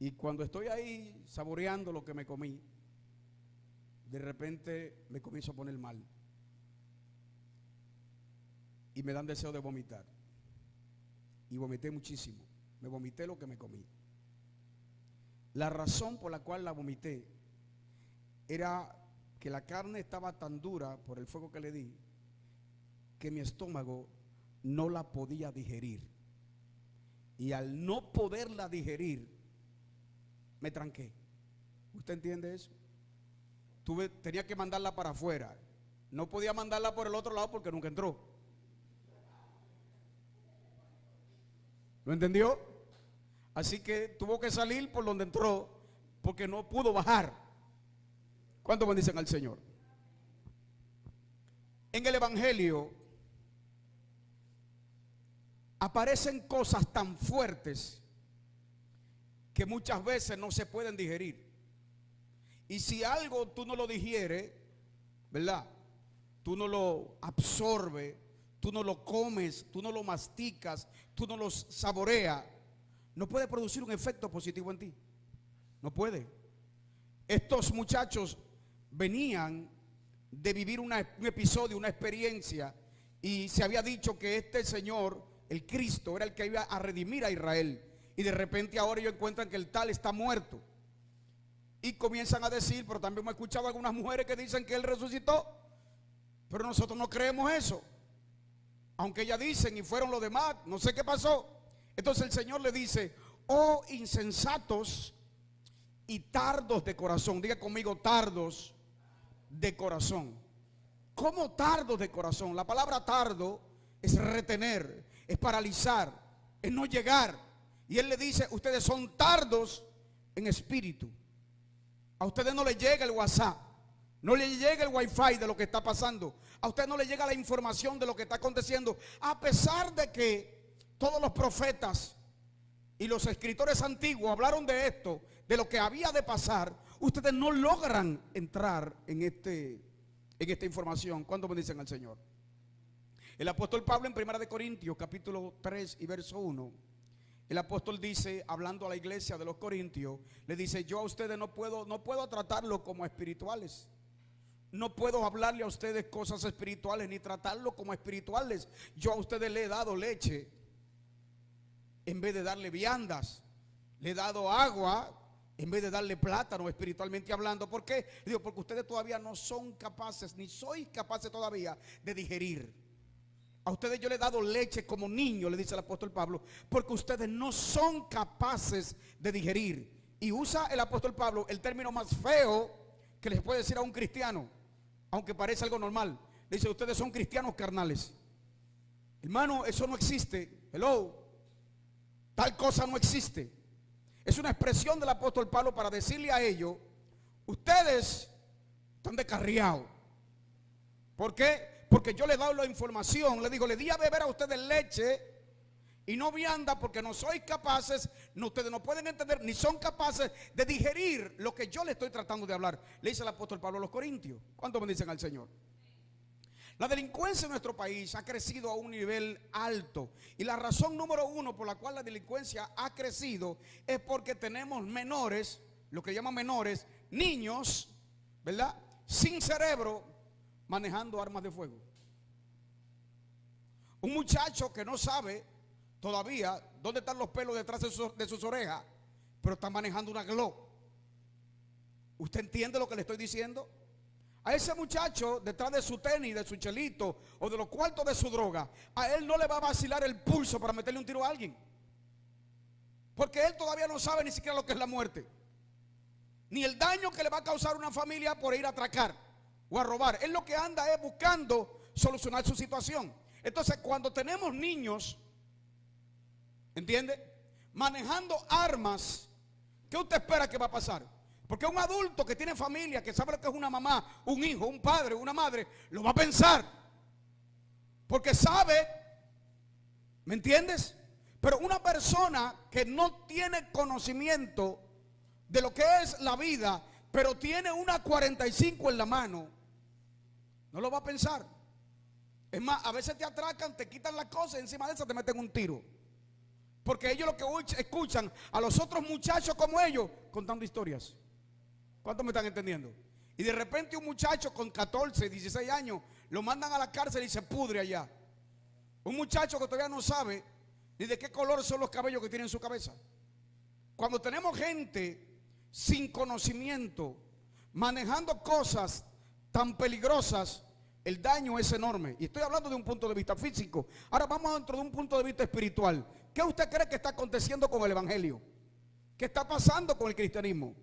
Y cuando estoy ahí saboreando lo que me comí, de repente me comienzo a poner mal. Y me dan deseo de vomitar. Y vomité muchísimo. Me vomité lo que me comí. La razón por la cual la vomité era que la carne estaba tan dura por el fuego que le di, que mi estómago no la podía digerir. Y al no poderla digerir, me tranqué. ¿Usted entiende eso? Tenía que mandarla para afuera. No podía mandarla por el otro lado porque nunca entró. ¿Lo entendió? Así que tuvo que salir por donde entró, porque no pudo bajar. ¿Cuántos bendicen al Señor? En el Evangelio aparecen cosas tan fuertes que muchas veces no se pueden digerir. Y si algo tú no lo digieres, ¿verdad? Tú no lo absorbes, tú no lo comes, tú no lo masticas, tú no lo saboreas, no puede producir un efecto positivo en ti. No puede. Estos muchachos venían de vivir un episodio, una experiencia, y se había dicho que este Señor, el Cristo, era el que iba a redimir a Israel. Y de repente ahora ellos encuentran que el tal está muerto. Y comienzan a decir, pero también me he escuchado algunas mujeres que dicen que Él resucitó. Pero nosotros no creemos eso. Aunque ellas dicen y fueron los demás, no sé qué pasó. Entonces el Señor le dice: oh insensatos y tardos de corazón. Diga conmigo, tardos de corazón. ¿Cómo tardos de corazón? La palabra tardo es retener, es paralizar, es no llegar. Y Él le dice: ustedes son tardos en espíritu. A ustedes no les llega el WhatsApp, no les llega el wifi de lo que está pasando. A ustedes no les llega la información de lo que está aconteciendo. A pesar de que todos los profetas y los escritores antiguos hablaron de esto, de lo que había de pasar, ustedes no logran entrar en esta información. ¿Cuánto me dicen al Señor? El apóstol Pablo en 1 Corintios capítulo 3 y verso 1, el apóstol dice, hablando a la iglesia de los Corintios, le dice: yo a ustedes no puedo tratarlo como espirituales. No puedo hablarle a ustedes cosas espirituales ni tratarlo como espirituales. Yo a ustedes le he dado leche en vez de darle viandas. Le he dado agua en vez de darle plátano, espiritualmente hablando. ¿Por qué? Digo, porque ustedes todavía no son capaces, ni sois capaces todavía de digerir. A ustedes yo le he dado leche como niño, le dice el apóstol Pablo, porque ustedes no son capaces de digerir. Y usa el apóstol Pablo el término más feo que les puede decir a un cristiano, aunque parece algo normal. Le dice: ustedes son cristianos carnales. Hermano, eso no existe. Hello. Tal cosa no existe. Es una expresión del apóstol Pablo para decirle a ellos: ustedes están descarriados. ¿Por qué? Porque yo le he dado la información. Le digo: le di a beber a ustedes leche y no vianda, porque no sois capaces, ustedes no pueden entender, ni son capaces de digerir lo que yo le estoy tratando de hablar. Le dice el apóstol Pablo a los Corintios. ¿Cuánto me dicen al Señor? La delincuencia en nuestro país ha crecido a un nivel alto. Y la razón número uno por la cual la delincuencia ha crecido es porque tenemos menores, lo que llaman menores, niños, ¿verdad?, sin cerebro, manejando armas de fuego. Un muchacho que no sabe todavía dónde están los pelos detrás de sus orejas, pero está manejando una Glock. ¿Usted entiende lo que le estoy diciendo? A ese muchacho, detrás de su tenis, de su chelito o de los cuartos de su droga, a él no le va a vacilar el pulso para meterle un tiro a alguien, porque él todavía no sabe ni siquiera lo que es la muerte, ni el daño que le va a causar a una familia por ir a atracar o a robar. Él lo que anda es buscando solucionar su situación. Entonces, cuando tenemos niños, ¿entiende?, manejando armas, ¿qué usted espera que va a pasar? Porque un adulto que tiene familia, que sabe lo que es una mamá, un hijo, un padre, una madre, lo va a pensar, porque sabe, ¿me entiendes? Pero una persona que no tiene conocimiento de lo que es la vida, pero tiene una 45 en la mano, no lo va a pensar. Es más, a veces te atracan, te quitan las cosas y encima de eso te meten un tiro. Porque ellos lo que escuchan a los otros muchachos como ellos contando historias. ¿Cuántos me están entendiendo? Y de repente un muchacho con 14, 16 años lo mandan a la cárcel y se pudre allá. Un muchacho que todavía no sabe ni de qué color son los cabellos que tiene en su cabeza. Cuando tenemos gente sin conocimiento manejando cosas tan peligrosas, el daño es enorme. Y estoy hablando de un punto de vista físico. Ahora vamos dentro de un punto de vista espiritual. ¿Qué usted cree que está aconteciendo con el evangelio? ¿Qué está pasando con el cristianismo?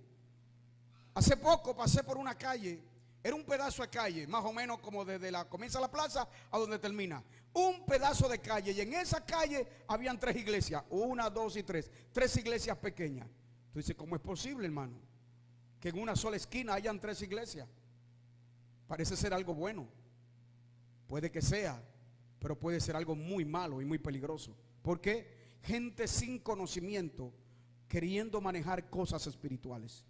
Hace poco pasé por una calle. Era un pedazo de calle, más o menos como desde comienza la plaza a donde termina. Un pedazo de calle. Y en esa calle habían 3 iglesias. 1, 2 y 3. 3 iglesias pequeñas. Tú dices, ¿cómo es posible, hermano? Que en una sola esquina hayan 3 iglesias. Parece ser algo bueno. Puede que sea, pero puede ser algo muy malo y muy peligroso. ¿Por qué? Gente sin conocimiento queriendo manejar cosas espirituales.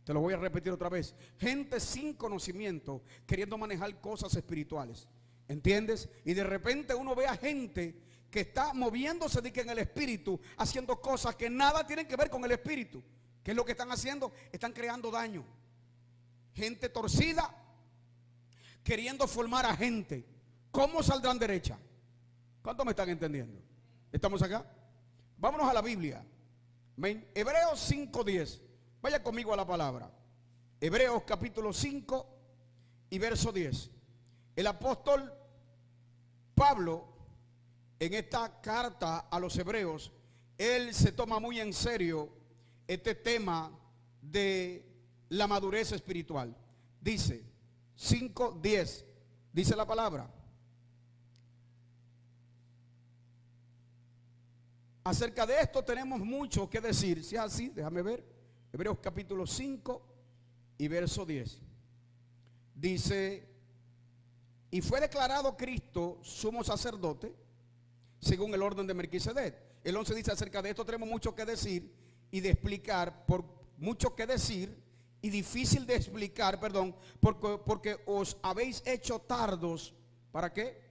Te lo voy a repetir otra vez. Gente sin conocimiento queriendo manejar cosas espirituales. ¿Entiendes? Y de repente uno ve a gente que está moviéndose en el espíritu, haciendo cosas que nada tienen que ver con el espíritu. ¿Qué es lo que están haciendo? Están creando daño. Gente torcida queriendo formar a gente. ¿Cómo saldrán derecha? ¿Cuántos me están entendiendo? ¿Estamos acá? Vámonos a la Biblia. Hebreos 5:10. Vaya conmigo a la palabra. Hebreos capítulo 5 y verso 10. El apóstol Pablo, en esta carta a los hebreos, él se toma muy en serio este tema de la madurez espiritual. Dice 5:10, dice la palabra. Acerca de esto tenemos mucho que decir. Si es así, déjame ver. Hebreos capítulo 5 y verso 10. Dice: y fue declarado Cristo sumo sacerdote según el orden de Melquisedec. El 11 dice: acerca de esto tenemos mucho que decir y de explicar, por mucho que decir y difícil de explicar, porque os habéis hecho tardos. ¿Para qué?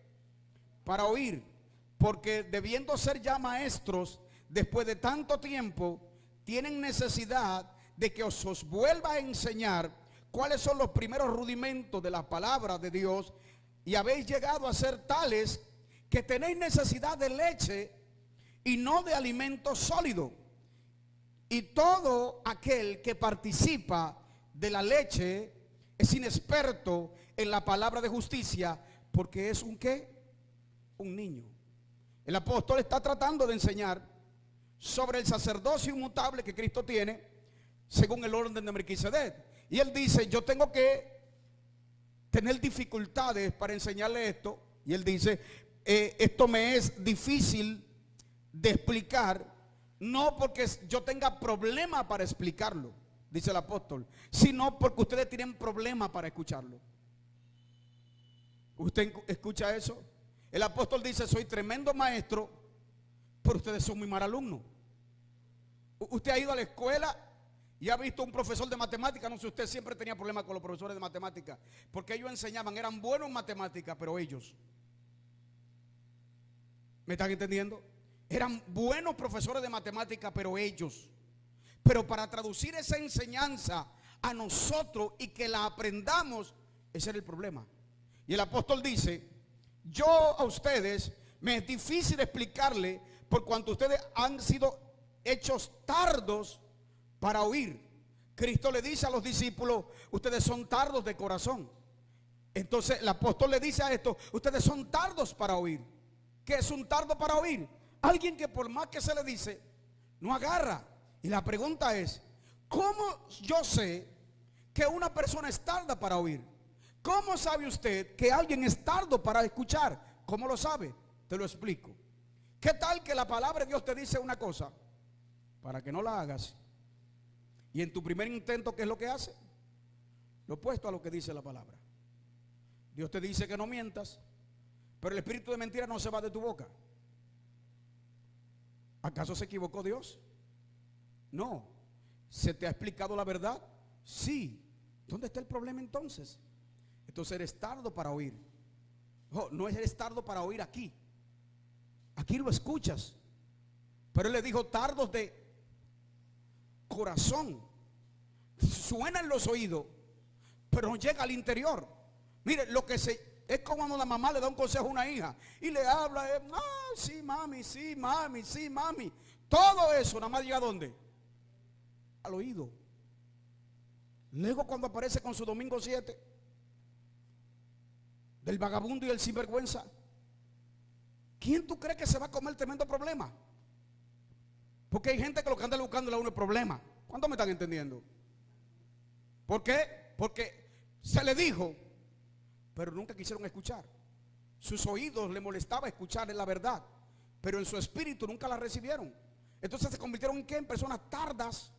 Para oír. Porque debiendo ser ya maestros después de tanto tiempo, tienen necesidad de que os vuelva a enseñar cuáles son los primeros rudimentos de la palabra de Dios, y habéis llegado a ser tales que tenéis necesidad de leche y no de alimento sólido. Y todo aquel que participa de la leche es inexperto en la palabra de justicia, porque es un ¿qué? Un niño. El apóstol está tratando de enseñar sobre el sacerdocio inmutable que Cristo tiene según el orden de Melquisedec. Y él dice: yo tengo que tener dificultades para enseñarle esto. Y él dice: esto me es difícil de explicar, no porque yo tenga problema para explicarlo, dice el apóstol, sino porque ustedes tienen problema para escucharlo. ¿Usted escucha eso? El apóstol dice: soy tremendo maestro, pero ustedes son muy mal alumnos. Usted ha ido a la escuela y ha visto un profesor de matemáticas. No sé, usted siempre tenía problemas con los profesores de matemáticas, porque ellos enseñaban, eran buenos en matemáticas, pero ellos, ¿me están entendiendo? Eran buenos profesores de matemáticas, pero ellos. Pero para traducir esa enseñanza a nosotros y que la aprendamos, ese era el problema. Y el apóstol dice: yo a ustedes me es difícil explicarle, por cuanto ustedes han sido hechos tardos para oír. Cristo le dice a los discípulos: ustedes son tardos de corazón. Entonces el apóstol le dice a esto: ustedes son tardos para oír. ¿Qué es un tardo para oír? Alguien que por más que se le dice, no agarra. Y la pregunta es: ¿cómo yo sé que una persona es tarda para oír? ¿Cómo sabe usted que alguien es tardo para escuchar? ¿Cómo lo sabe? Te lo explico. ¿Qué tal que la palabra de Dios te dice una cosa para que no la hagas, y en tu primer intento, ¿qué es lo que hace? Lo opuesto a lo que dice la palabra. Dios te dice que no mientas, pero el espíritu de mentira no se va de tu boca. ¿Acaso se equivocó Dios? No. ¿Se te ha explicado la verdad? Sí. ¿Dónde está el problema entonces? Entonces eres tardo para oír. Oh, no eres tardo para oír aquí. Aquí lo escuchas, Pero él le dijo tardos de corazón. Suena en los oídos, pero no llega al interior. Mire, es como cuando la mamá le da un consejo a una hija y le habla, sí mami, sí mami, sí mami. Todo eso nada más llega ¿a dónde? Al oído. Luego cuando aparece con su domingo 7 del vagabundo y el sinvergüenza, ¿quién tú crees que se va a comer el tremendo problema? Porque hay gente que lo que anda buscando a uno es problema. ¿Cuántos me están entendiendo? ¿Por qué? Porque se le dijo, pero nunca quisieron escuchar. Sus oídos le molestaba escuchar la verdad, pero en su espíritu nunca la recibieron. Entonces se convirtieron en ¿qué? En personas tardas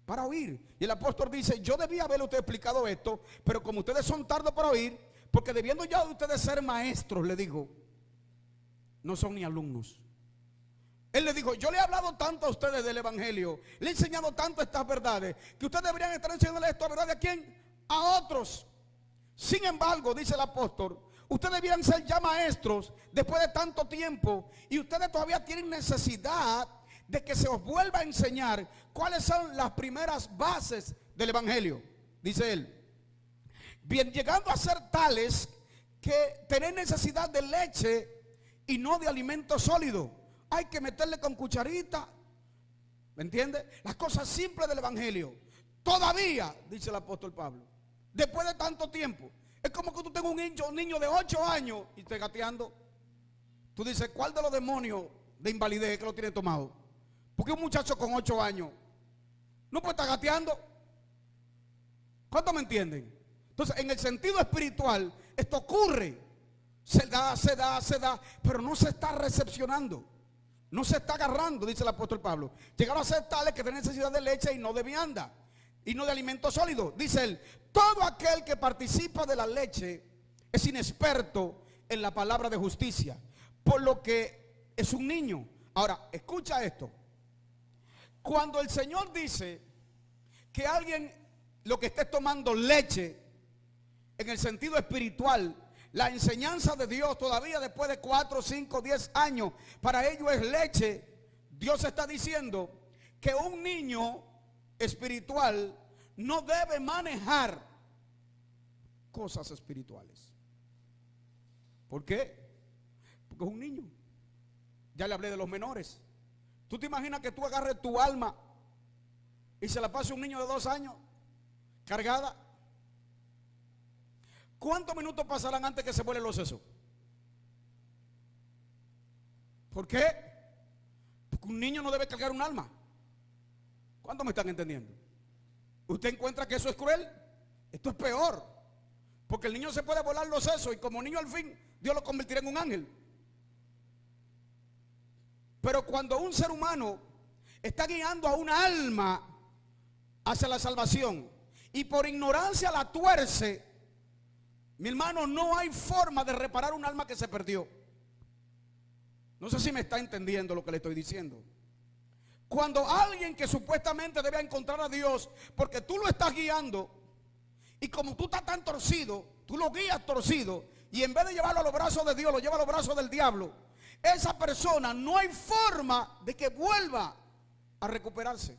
para oír. Y el apóstol dice, yo debía haberle usted explicado esto, pero como ustedes son tardos para oír, porque debiendo ya de ustedes ser maestros, le digo, no son ni alumnos. Él le dijo, yo le he hablado tanto a ustedes del evangelio, le he enseñado tanto estas verdades, que ustedes deberían estar enseñándole estas verdades ¿a quién? A otros. Sin embargo, dice el apóstol, ustedes debían ser ya maestros después de tanto tiempo, y ustedes todavía tienen necesidad de que se os vuelva a enseñar cuáles son las primeras bases del evangelio. Dice él, bien, llegando a ser tales que tenéis necesidad de leche y no de alimento sólido. Hay que meterle con cucharita, ¿me entiende? Las cosas simples del evangelio. Todavía, dice el apóstol Pablo, después de tanto tiempo, es como que tú tengas un niño de 8 años y esté gateando. Tú dices, ¿cuál de los demonios de invalidez que lo tiene tomado? Porque un muchacho con 8 años no puede estar gateando. ¿Cuántos me entienden? Entonces, en el sentido espiritual, esto ocurre. Se da, pero no se está recepcionando. No se está agarrando, dice el apóstol Pablo. Llegaron a ser tales que tienen necesidad de leche y no de vianda, y no de alimento sólido. Dice él, todo aquel que participa de la leche es inexperto en la palabra de justicia, por lo que es un niño. Ahora, escucha esto. Cuando el Señor dice que alguien lo que esté tomando leche, en el sentido espiritual, la enseñanza de Dios todavía después de 4, 5, 10 años, para ello es leche. Dios está diciendo que un niño espiritual no debe manejar cosas espirituales. ¿Por qué? Porque es un niño. Ya le hablé de los menores. ¿Tú te imaginas que tú agarres tu alma y se la pase a un niño de 2 años cargada? ¿Cuántos minutos pasarán antes que se vuelen los sesos? ¿Por qué? Porque un niño no debe cargar un alma. ¿Cuántos me están entendiendo? ¿Usted encuentra que eso es cruel? Esto es peor. Porque el niño se puede volar los sesos y como niño al fin Dios lo convertirá en un ángel. Pero cuando un ser humano está guiando a una alma hacia la salvación y por ignorancia la tuerce, mi hermano, no hay forma de reparar un alma que se perdió. No sé si me está entendiendo lo que le estoy diciendo. Cuando alguien que supuestamente debe encontrar a Dios, porque tú lo estás guiando, y como tú estás tan torcido, tú lo guías torcido, y en vez de llevarlo a los brazos de Dios, lo lleva a los brazos del diablo, esa persona no hay forma de que vuelva a recuperarse.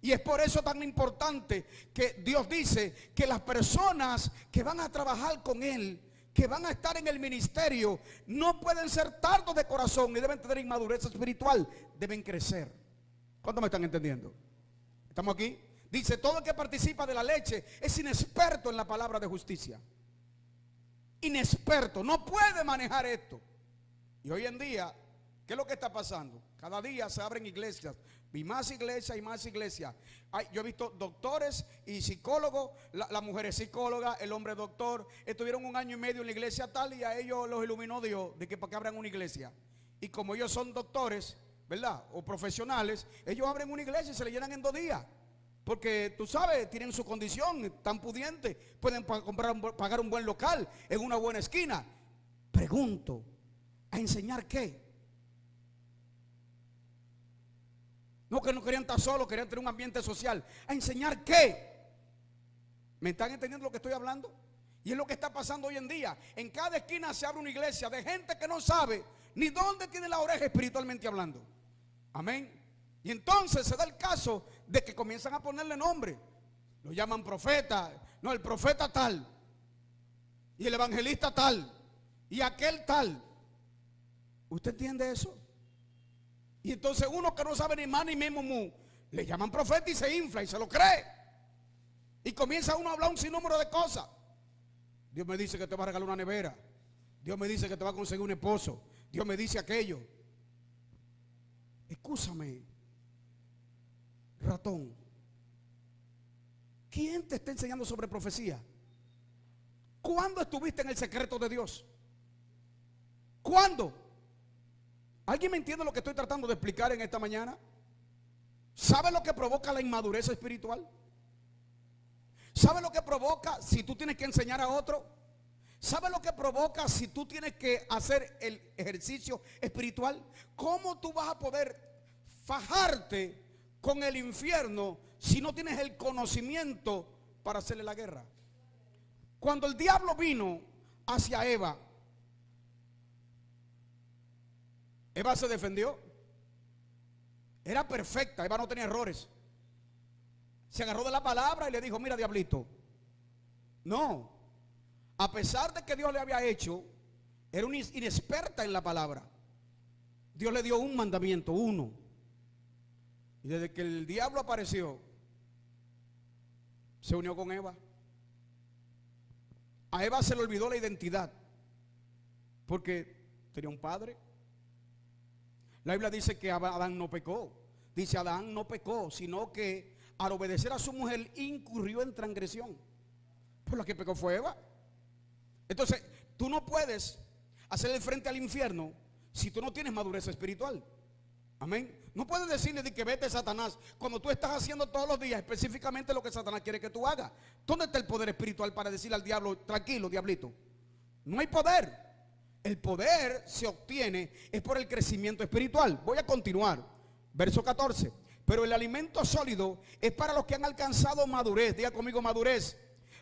Y es por eso tan importante que Dios dice que las personas que van a trabajar con Él, que van a estar en el ministerio, no pueden ser tardos de corazón ni deben tener inmadurez espiritual, deben crecer. ¿Cuántos me están entendiendo? ¿Estamos aquí? Dice, todo el que participa de la leche es inexperto en la palabra de justicia. Inexperto, no puede manejar esto. Y hoy en día, ¿qué es lo que está pasando? Cada día se abren iglesias. Y más iglesias y más iglesias. Yo he visto doctores y psicólogos. La mujer es psicóloga, el hombre es doctor. Estuvieron 1 año y medio en la iglesia tal y a ellos los iluminó Dios de que para que abran una iglesia. Y como ellos son doctores, ¿verdad? O profesionales, ellos abren una iglesia y se le llenan en 2 días. Porque tú sabes, tienen su condición, tan pudientes, pueden pagar un buen local en una buena esquina. Pregunto, ¿a enseñar qué? No, que no querían estar solos, querían tener un ambiente social. ¿A enseñar qué? ¿Me están entendiendo lo que estoy hablando? Y es lo que está pasando hoy en día. En cada esquina se abre una iglesia de gente que no sabe ni dónde tiene la oreja espiritualmente hablando. Amén. Y entonces se da el caso de que comienzan a ponerle nombre. Lo llaman profeta. No, el profeta tal. Y el evangelista tal. Y aquel tal. ¿Usted entiende eso? Y entonces uno que no sabe ni más ni mismo le llaman profeta y se infla y se lo cree. Y comienza uno a hablar un sinnúmero de cosas. Dios me dice que te va a regalar una nevera. Dios me dice que te va a conseguir un esposo. Dios me dice aquello. Escúchame, ratón. ¿Quién te está enseñando sobre profecía? ¿Cuándo estuviste en el secreto de Dios? ¿Cuándo? ¿Alguien me entiende lo que estoy tratando de explicar en esta mañana? ¿Sabe lo que provoca la inmadurez espiritual? ¿Sabe lo que provoca si tú tienes que enseñar a otro? ¿Sabe lo que provoca si tú tienes que hacer el ejercicio espiritual? ¿Cómo tú vas a poder fajarte con el infierno si no tienes el conocimiento para hacerle la guerra? Cuando el diablo vino hacia Eva, Eva se defendió. Era perfecta, Eva no tenía errores. Se agarró de la palabra y le dijo: mira, diablito, no. A pesar de que Dios le había hecho, era una inexperta en la palabra. Dios le dio un mandamiento, uno. Y desde que el diablo apareció, se unió con Eva. A Eva se le olvidó la identidad, porque tenía un padre. La Biblia dice que Adán no pecó. Dice: Adán no pecó, sino que al obedecer a su mujer incurrió en transgresión. Por la que pecó fue Eva. Entonces, tú no puedes hacerle frente al infierno si tú no tienes madurez espiritual. Amén. No puedes decirle de que vete, Satanás, cuando tú estás haciendo todos los días específicamente lo que Satanás quiere que tú hagas. ¿Dónde está el poder espiritual para decirle al diablo: tranquilo, diablito? No hay poder. El poder se obtiene es por el crecimiento espiritual. Voy a continuar. Verso 14. Pero el alimento sólido es para los que han alcanzado madurez. Diga conmigo: madurez.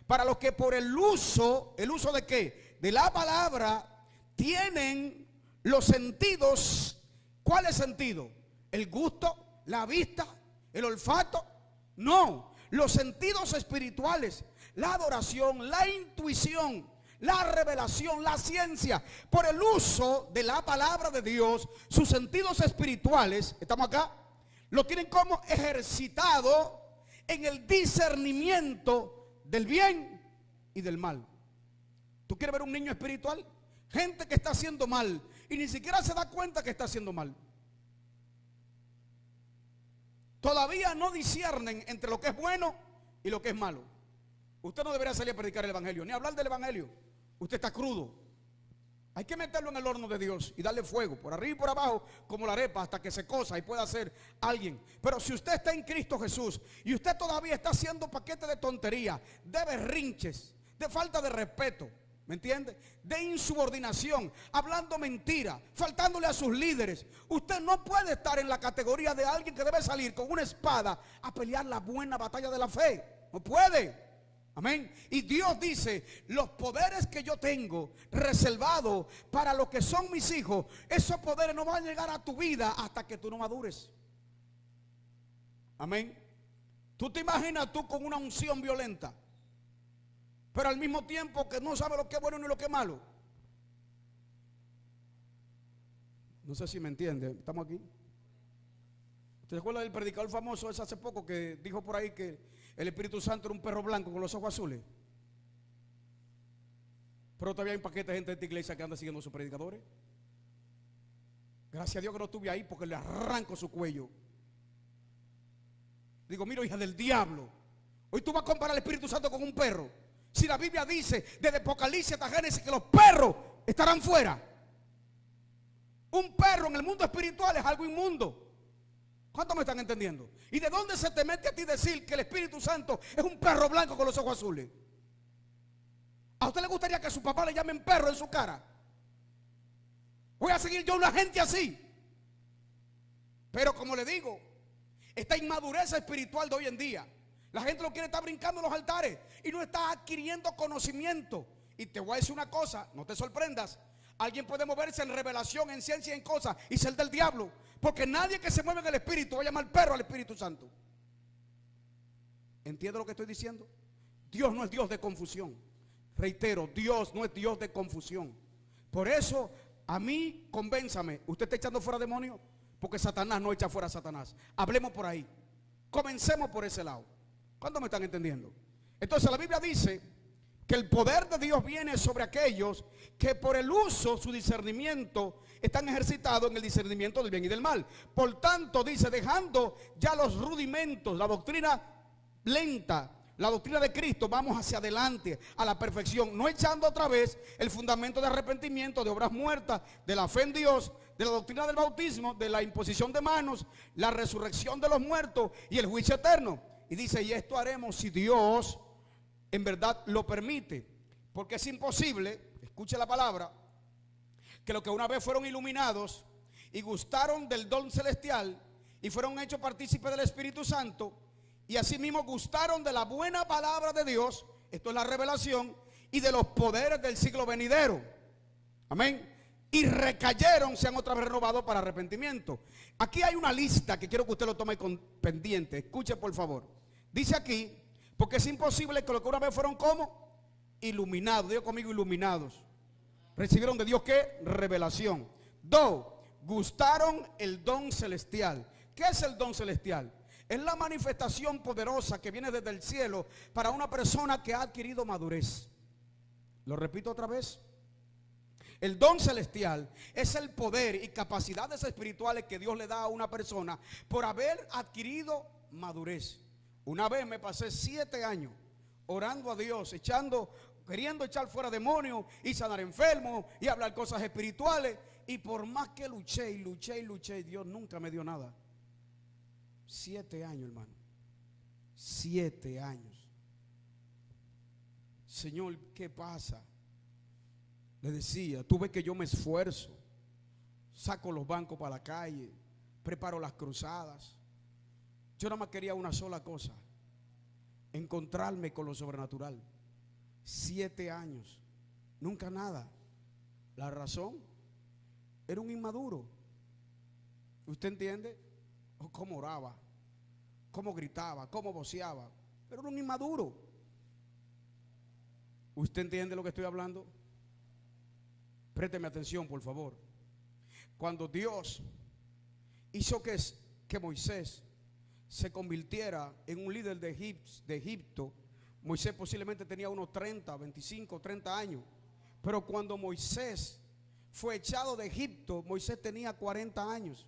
Para los que por ¿el uso de qué? De la palabra, tienen los sentidos. ¿Cuáles sentidos? ¿El gusto? ¿La vista? ¿El olfato? No, los sentidos espirituales. La adoración, la intuición, la revelación, la ciencia. Por el uso de la palabra de Dios, sus sentidos espirituales, ¿estamos acá? Lo tienen como ejercitado en el discernimiento del bien y del mal. ¿Tú quieres ver un niño espiritual? Gente que está haciendo mal y ni siquiera se da cuenta que está haciendo mal. Todavía no disciernen entre lo que es bueno y lo que es malo. Usted no debería salir a predicar el evangelio, ni hablar del evangelio. Usted está crudo. Hay que meterlo en el horno de Dios y darle fuego por arriba y por abajo como la arepa hasta que se cosa y pueda ser alguien. Pero si usted está en Cristo Jesús y usted todavía está haciendo paquetes de tontería, de berrinches, de falta de respeto, ¿me entiende? De insubordinación, hablando mentira, faltándole a sus líderes, usted no puede estar en la categoría de alguien que debe salir con una espada a pelear la buena batalla de la fe. No puede. Amén. Y Dios dice: los poderes que yo tengo reservados para los que son mis hijos, esos poderes no van a llegar a tu vida hasta que tú no madures. Amén. Tú te imaginas tú con una unción violenta, pero al mismo tiempo que no sabe lo que es bueno ni lo que es malo. No sé si me entiende. ¿Estamos aquí? ¿Usted se acuerda del predicador famoso ese hace poco que dijo por ahí que el Espíritu Santo era un perro blanco con los ojos azules? Pero todavía hay un paquete de gente de esta iglesia que anda siguiendo a sus predicadores. Gracias a Dios que no estuve ahí, porque le arranco su cuello. Digo: mira, hija del diablo, hoy tú vas a comparar al Espíritu Santo con un perro. Si la Biblia dice desde Apocalipsis hasta Génesis que los perros estarán fuera. Un perro en el mundo espiritual es algo inmundo. ¿Cuántos me están entendiendo? ¿Y de dónde se te mete a ti decir que el Espíritu Santo es un perro blanco con los ojos azules? ¿A usted le gustaría que a su papá le llamen perro en su cara? Voy a seguir yo una gente así. Pero como le digo, esta inmadurez espiritual de hoy en día, la gente lo quiere estar brincando en los altares y no está adquiriendo conocimiento. Y te voy a decir una cosa, no te sorprendas. Alguien puede moverse en revelación, en ciencia, en cosas y ser del diablo. Porque nadie que se mueve en el Espíritu va a llamar perro al Espíritu Santo. ¿Entiende lo que estoy diciendo? Dios no es Dios de confusión. Reitero, Dios no es Dios de confusión. Por eso, a mí, convénzame, ¿usted está echando fuera demonios? Porque Satanás no echa fuera a Satanás. Hablemos por ahí. Comencemos por ese lado. ¿Cuántos me están entendiendo? Entonces la Biblia dice que el poder de Dios viene sobre aquellos que por el uso, su discernimiento, están ejercitados en el discernimiento del bien y del mal. Por tanto, dice, dejando ya los rudimentos, la doctrina lenta, la doctrina de Cristo, vamos hacia adelante a la perfección, no echando otra vez el fundamento de arrepentimiento, de obras muertas, de la fe en Dios, de la doctrina del bautismo, de la imposición de manos, la resurrección de los muertos y el juicio eterno. Y dice, y esto haremos si Dios en verdad lo permite, porque es imposible, escuche la palabra, que los que una vez fueron iluminados y gustaron del don celestial y fueron hechos partícipes del Espíritu Santo y asimismo gustaron de la buena palabra de Dios, esto es la revelación, y de los poderes del siglo venidero, amén, y recayeron, sean otra vez renovados para arrepentimiento. Aquí hay una lista que quiero que usted lo tome con pendiente, escuche por favor. Dice aquí, porque es imposible que los que una vez fueron como iluminados, digo conmigo iluminados, recibieron de Dios ¿qué? Revelación. 2, gustaron el don celestial. ¿Qué es el don celestial? Es la manifestación poderosa que viene desde el cielo para una persona que ha adquirido madurez. Lo repito otra vez. El don celestial es el poder y capacidades espirituales que Dios le da a una persona por haber adquirido madurez. Una vez me pasé 7 años orando a Dios, queriendo echar fuera demonios y sanar enfermos y hablar cosas espirituales. Y por más que luché y luché y luché, Dios nunca me dio nada. 7 años, hermano. 7 años. Señor, ¿qué pasa? Le decía, tú ves que yo me esfuerzo, saco los bancos para la calle, preparo las cruzadas. Yo nada más quería una sola cosa: encontrarme con lo sobrenatural. 7 años, nunca nada. La razón, era un inmaduro. ¿Usted entiende? Cómo oraba, cómo gritaba, cómo voceaba, pero era un inmaduro. ¿Usted entiende lo que estoy hablando? Présteme atención, por favor. Cuando Dios hizo que Moisés se convirtiera en un líder de Egipto, Moisés posiblemente tenía unos 30, 25, 30 años. Pero cuando Moisés fue echado de Egipto, Moisés tenía 40 años.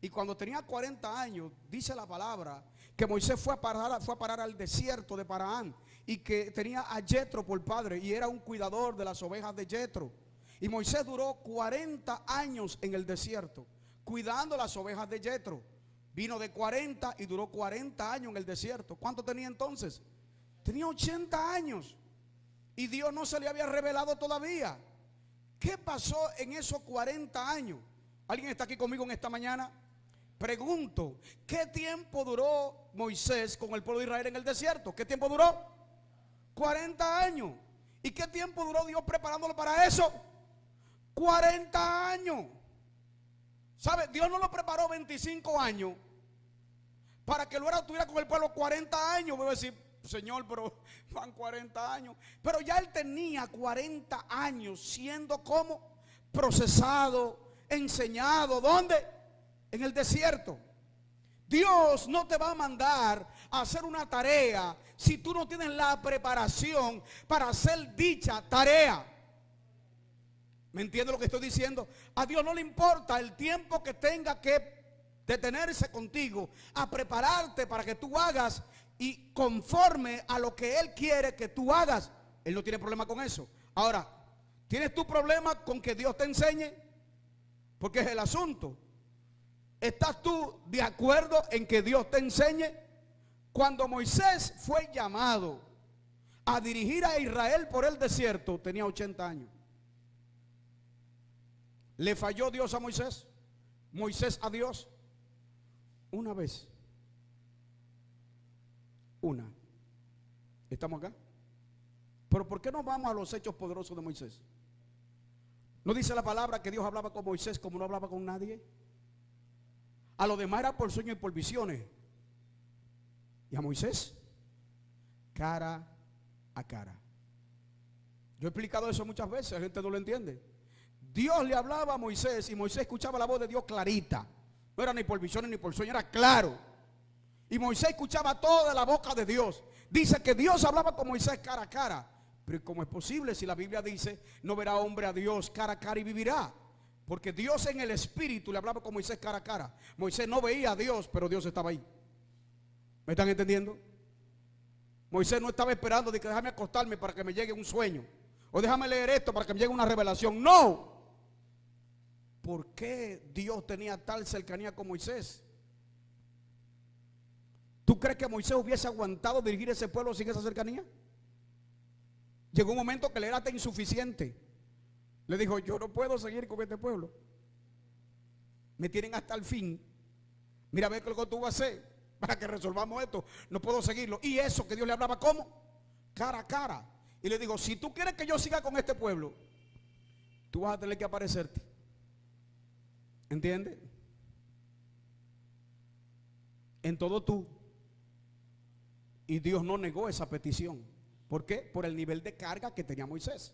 Y cuando tenía 40 años, dice la palabra, que Moisés fue a parar al desierto de Paraán, y que tenía a Jetro por padre, y era un cuidador de las ovejas de Jetro. Y Moisés duró 40 años en el desierto, cuidando las ovejas de Jetro. Vino de 40 y duró 40 años en el desierto. ¿Cuánto tenía entonces? Tenía 80 años. Y Dios no se le había revelado todavía. ¿Qué pasó en esos 40 años? ¿Alguien está aquí conmigo en esta mañana? Pregunto, ¿qué tiempo duró Moisés con el pueblo de Israel en el desierto? ¿Qué tiempo duró? 40 años. ¿Y qué tiempo duró Dios preparándolo para eso? 40 años. ¿Sabe? Dios no lo preparó 25 años para que luego estuviera con el pueblo 40 años. Voy a decir, Señor, pero van 40 años. Pero ya él tenía 40 años siendo como procesado, enseñado. ¿Dónde? En el desierto. Dios no te va a mandar a hacer una tarea si tú no tienes la preparación para hacer dicha tarea. ¿Me entiende lo que estoy diciendo? A Dios no le importa el tiempo que tenga que detenerse contigo a prepararte para que tú hagas y conforme a lo que Él quiere que tú hagas. Él no tiene problema con eso. Ahora, ¿tienes tu problema con que Dios te enseñe? Porque es el asunto. ¿Estás tú de acuerdo en que Dios te enseñe? Cuando Moisés fue llamado a dirigir a Israel por el desierto, tenía 80 años. ¿Le falló Dios a Moisés? ¿Moisés a Dios? Una vez. Una. ¿Estamos acá? Pero ¿por qué no vamos a los hechos poderosos de Moisés? ¿No dice la palabra que Dios hablaba con Moisés como no hablaba con nadie? A los demás era por sueños y por visiones. Y a Moisés, cara a cara. Yo he explicado eso muchas veces, la gente no lo entiende. Dios le hablaba a Moisés y Moisés escuchaba la voz de Dios clarita. No era ni por visiones ni por sueños, era claro. Y Moisés escuchaba toda la boca de Dios. Dice que Dios hablaba con Moisés cara a cara. Pero ¿cómo es posible si la Biblia dice no verá hombre a Dios cara a cara y vivirá? Porque Dios en el espíritu le hablaba con Moisés cara a cara. Moisés no veía a Dios, pero Dios estaba ahí. ¿Me están entendiendo? Moisés no estaba esperando de que déjame acostarme para que me llegue un sueño, o déjame leer esto para que me llegue una revelación. No. ¿Por qué Dios tenía tal cercanía con Moisés? ¿Tú crees que Moisés hubiese aguantado dirigir ese pueblo sin esa cercanía? Llegó un momento que le era tan insuficiente. Le dijo, yo no puedo seguir con este pueblo. Me tienen hasta el fin. Mira a ver qué es lo que tú vas a hacer para que resolvamos esto. No puedo seguirlo. Y eso que Dios le hablaba, ¿cómo? Cara a cara. Y le digo, si tú quieres que yo siga con este pueblo, tú vas a tener que aparecerte. ¿Entiendes? En todo tú. Y Dios no negó esa petición. ¿Por qué? Por el nivel de carga que tenía Moisés.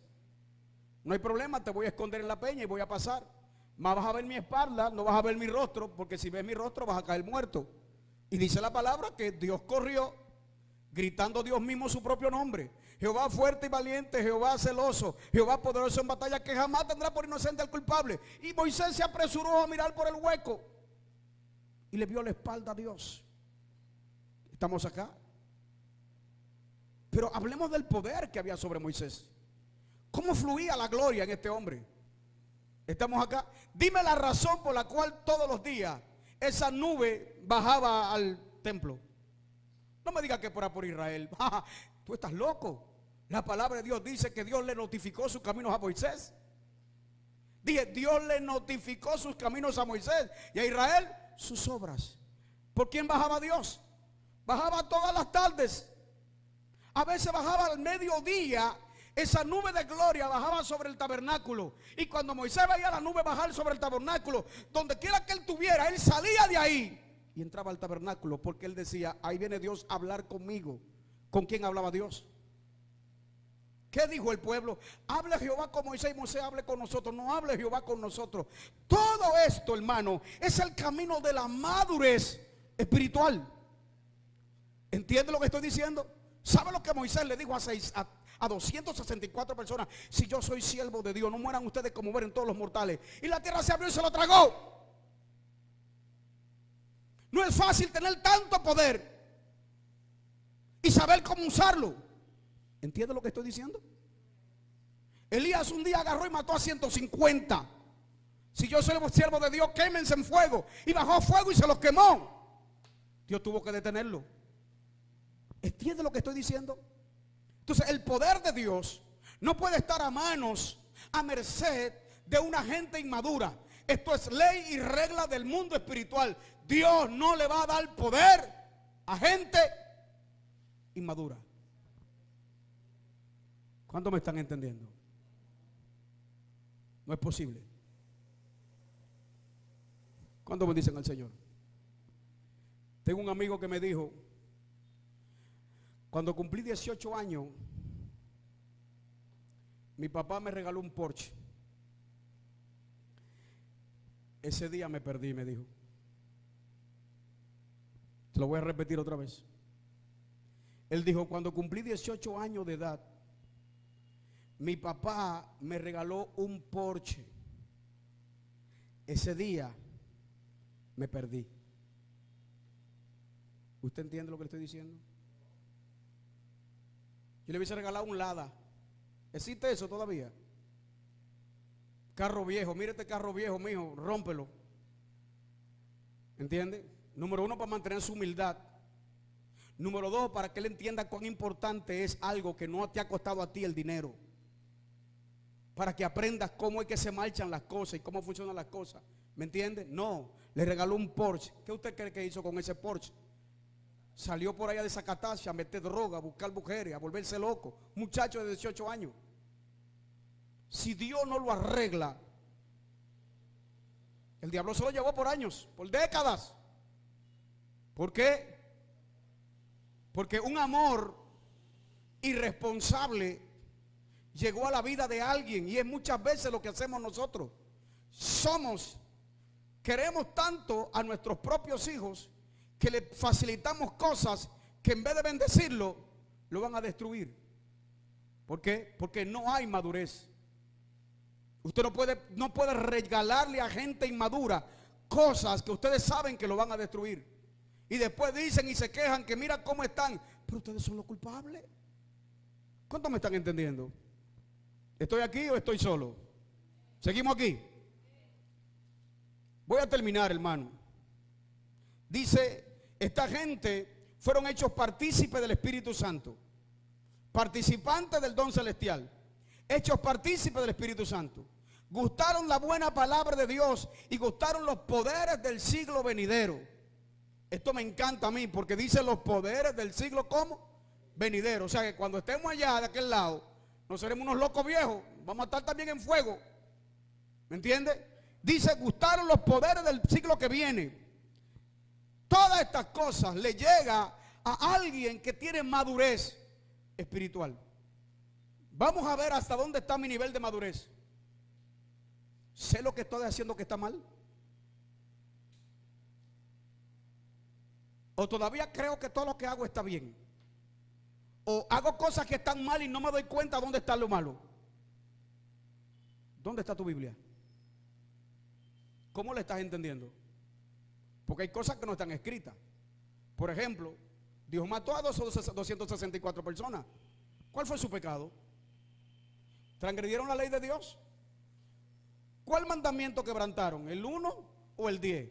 No hay problema, te voy a esconder en la peña y voy a pasar. Más vas a ver mi espalda, no vas a ver mi rostro, porque si ves mi rostro vas a caer muerto. Y dice la palabra que Dios corrió, gritando Dios mismo su propio nombre. Jehová fuerte y valiente, Jehová celoso, Jehová poderoso en batalla, que jamás tendrá por inocente al culpable. Y Moisés se apresuró a mirar por el hueco y le vio la espalda a Dios. ¿Estamos acá? Pero hablemos del poder que había sobre Moisés. ¿Cómo fluía la gloria en este hombre? ¿Estamos acá? Dime la razón por la cual todos los días esa nube bajaba al templo. No me digas que por Israel. Tú estás loco. La palabra de Dios dice que Dios le notificó sus caminos a Moisés. Dije, Dios le notificó sus caminos a Moisés y a Israel sus obras. ¿Por quién bajaba Dios? Bajaba todas las tardes. A veces bajaba al mediodía. Esa nube de gloria bajaba sobre el tabernáculo. Y cuando Moisés veía la nube bajar sobre el tabernáculo, donde quiera que él tuviera, él salía de ahí y entraba al tabernáculo, porque él decía, ahí viene Dios a hablar conmigo. ¿Con quién hablaba Dios? ¿Qué dijo el pueblo? Hable Jehová con Moisés y Moisés hable con nosotros. No hable Jehová con nosotros. Todo esto, hermano, es el camino de la madurez espiritual. ¿Entiende lo que estoy diciendo? ¿Sabe lo que Moisés le dijo a 264 personas? Si yo soy siervo de Dios, no mueran ustedes como mueren todos los mortales. Y la tierra se abrió y se lo tragó. No es fácil tener tanto poder y saber cómo usarlo. ¿Entiende lo que estoy diciendo? Elías un día agarró y mató a 150. Si yo soy siervo de Dios, quémense en fuego. Y bajó fuego y se los quemó. Dios tuvo que detenerlo. ¿Entiende lo que estoy diciendo? Entonces el poder de Dios no puede estar a manos, a merced de una gente inmadura. Esto es ley y regla del mundo espiritual. Dios no le va a dar poder a gente inmadura. ¿Cuántos me están entendiendo? No es posible. ¿Cuántos me dicen al Señor? Tengo un amigo que me dijo, cuando cumplí 18 años, mi papá me regaló un Porsche. Ese día me perdí, me dijo. Te lo voy a repetir otra vez. Él dijo, cuando cumplí 18 años de edad, mi papá me regaló un Porsche. Ese día me perdí. ¿Usted entiende lo que le estoy diciendo? Yo le hubiese regalado un Lada. ¿Existe eso todavía? Carro viejo, mire este carro viejo, mijo, rómpelo. ¿Entiende? Número uno, para mantener su humildad. Número dos, para que él entienda cuán importante es algo que no te ha costado a ti el dinero. Para que aprendas cómo es que se marchan las cosas y cómo funcionan las cosas. ¿Me entiende? No, le regaló un Porsche. ¿Qué usted cree que hizo con ese Porsche? Salió por allá de Zacatacia a meter droga, a buscar mujeres, a volverse loco. Muchacho de 18 años. si Dios no lo arregla, el diablo se lo llevó por años, por décadas. ¿Por qué? Porque un amor irresponsable llegó a la vida de alguien, y es muchas veces lo que hacemos nosotros. Queremos tanto a nuestros propios hijos que le facilitamos cosas que en vez de bendecirlo, lo van a destruir. ¿Por qué? Porque no hay madurez. Usted no puede regalarle a gente inmadura cosas que ustedes saben que lo van a destruir. Y después dicen y se quejan que mira cómo están. Pero ustedes son los culpables. ¿Cuántos me están entendiendo? ¿Estoy aquí o estoy solo? ¿Seguimos aquí? Voy a terminar, hermano. Dice, esta gente fueron hechos partícipes del Espíritu Santo, participantes del don celestial, hechos partícipes del Espíritu Santo. Gustaron la buena palabra de Dios y gustaron los poderes del siglo venidero. Esto me encanta a mí porque dice los poderes del siglo ¿cómo? Venidero. O sea que cuando estemos allá de aquel lado, no seremos unos locos viejos, vamos a estar también en fuego. ¿Me entiende? Dice, gustaron los poderes del siglo que viene. Todas estas cosas le llega a alguien que tiene madurez espiritual. Vamos a ver hasta dónde está mi nivel de madurez. ¿Sé lo que estoy haciendo que está mal? ¿O todavía creo que todo lo que hago está bien? ¿O hago cosas que están mal y no me doy cuenta dónde está lo malo? ¿Dónde está tu Biblia? ¿Cómo le estás entendiendo? Porque hay cosas que no están escritas. Por ejemplo, Dios mató a 264 personas. ¿Cuál fue su pecado? ¿Transgredieron la ley de Dios? ¿Cuál mandamiento quebrantaron? ¿El 1 o el 10?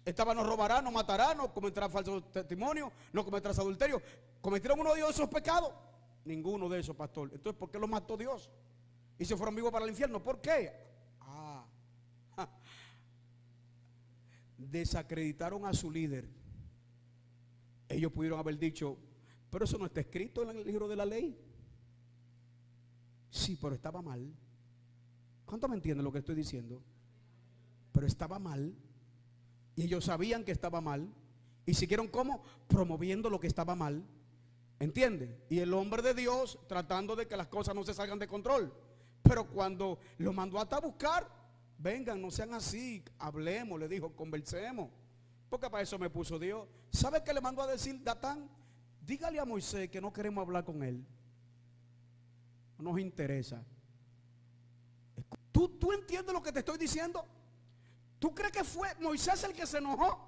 Estaba no robará, no matará, no cometerá falso testimonio, no cometerás adulterio. ¿Cometieron uno de esos pecados? Ninguno de esos, pastor. Entonces, ¿por qué los mató Dios? Y se fueron vivos para el infierno. ¿Por qué? Desacreditaron a su líder. Ellos pudieron haber dicho, pero eso no está escrito en el libro de la ley. Sí, pero estaba mal. ¿Cuánto me entienden lo que estoy diciendo? Pero estaba mal. Y ellos sabían que estaba mal. Y siguieron como promoviendo lo que estaba mal. ¿Entienden? Y el hombre de Dios tratando de que las cosas no se salgan de control. Pero cuando lo mandó hasta a buscar, vengan, no sean así, hablemos, le dijo, conversemos. Porque para eso me puso Dios. ¿Sabe qué le mandó a decir Datán? Dígale a Moisés que no queremos hablar con él. No nos interesa. ¿Tú entiendes lo que te estoy diciendo? ¿Tú crees que fue Moisés el que se enojó?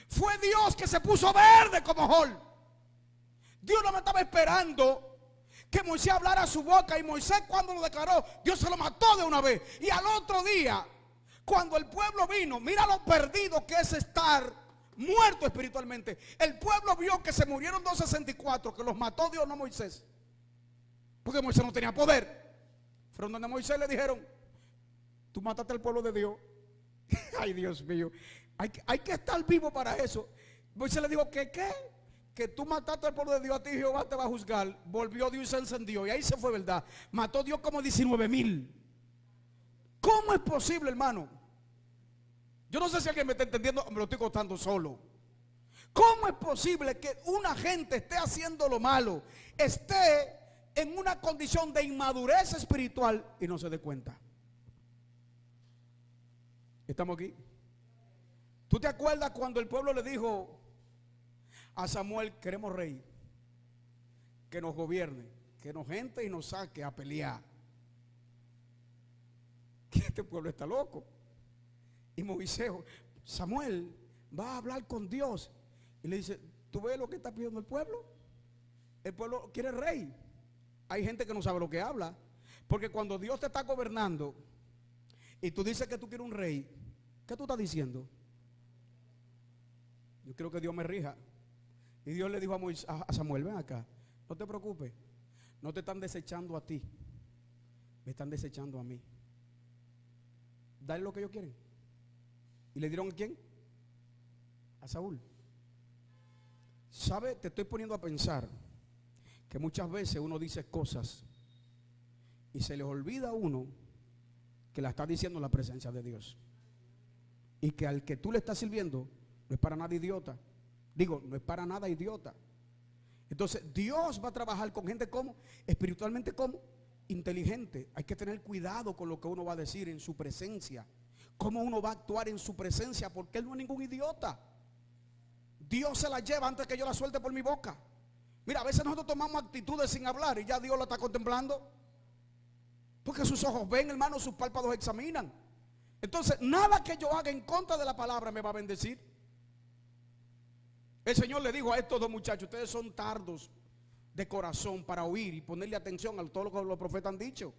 Fue Dios que se puso verde como Jol. Dios no me estaba esperando que Moisés hablara a su boca, y Moisés cuando lo declaró, Dios se lo mató de una vez. Y al otro día, cuando el pueblo vino, mira lo perdido que es estar muerto espiritualmente. El pueblo vio que se murieron 264, que los mató Dios, no Moisés, porque Moisés no tenía poder. Fueron donde Moisés le dijeron, tú mataste al pueblo de Dios. Ay, Dios mío, hay que estar vivo para eso. Moisés le dijo, ¿qué? Que tú mataste al pueblo de Dios, a ti Jehová te va a juzgar. Volvió Dios y se encendió, y ahí se fue, ¿verdad? Mató Dios como 19,000. ¿Cómo es posible, hermano? Yo no sé si alguien me está entendiendo, me lo estoy contando solo. ¿Cómo es posible que una gente esté haciendo lo malo, esté en una condición de inmadurez espiritual y no se dé cuenta? ¿Estamos aquí? ¿Tú te acuerdas cuando el pueblo le dijo a Samuel, queremos rey, que nos gobierne, que nos gente y nos saque a pelear? Que este pueblo está loco. Y Moisés, Samuel va a hablar con Dios y le dice, ¿tú ves lo que está pidiendo el pueblo? El pueblo quiere rey. Hay gente que no sabe lo que habla, porque cuando Dios te está gobernando y tú dices que tú quieres un rey, ¿qué tú estás diciendo? Yo quiero que Dios me rija. Y Dios le dijo a Samuel, ven acá, no te preocupes, no te están desechando a ti, me están desechando a mí. Dale lo que ellos quieren. ¿Y le dieron a quién? A Saúl. ¿Sabe? Te estoy poniendo a pensar que muchas veces uno dice cosas Y se les olvida a uno que la está diciendo en la presencia de Dios. Y que al que tú le estás sirviendo no es para nada idiota. Digo, no es para nada idiota. Entonces Dios va a trabajar con gente como, espiritualmente como, inteligente. Hay que tener cuidado con lo que uno va a decir en su presencia. Cómo uno va a actuar en su presencia, porque Él no es ningún idiota. Dios se la lleva antes que yo la suelte por mi boca. Mira, a veces nosotros tomamos actitudes sin hablar y ya Dios la está contemplando. Porque sus ojos ven, hermano, sus párpados examinan. Entonces, nada que yo haga en contra de la palabra me va a bendecir. El Señor le dijo a estos dos muchachos: ustedes son tardos de corazón para oír y ponerle atención a todo lo que los profetas han dicho.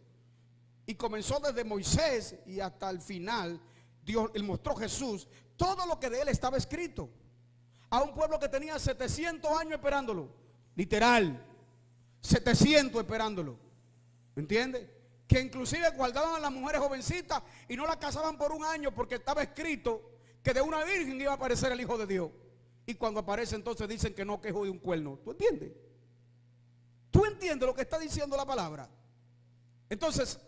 Y comenzó desde Moisés y hasta el final. Dios le mostró a Jesús todo lo que de él estaba escrito. A un pueblo que tenía 700 años esperándolo. Literal, 700 esperándolo. ¿Me entiende? Que inclusive guardaban a las mujeres jovencitas y no las casaban por un año, porque estaba escrito que de una virgen iba a aparecer el Hijo de Dios. Y cuando aparece, entonces dicen que no, que es de un cuerno. ¿Tú entiendes? ¿Tú entiendes lo que está diciendo la palabra? Entonces,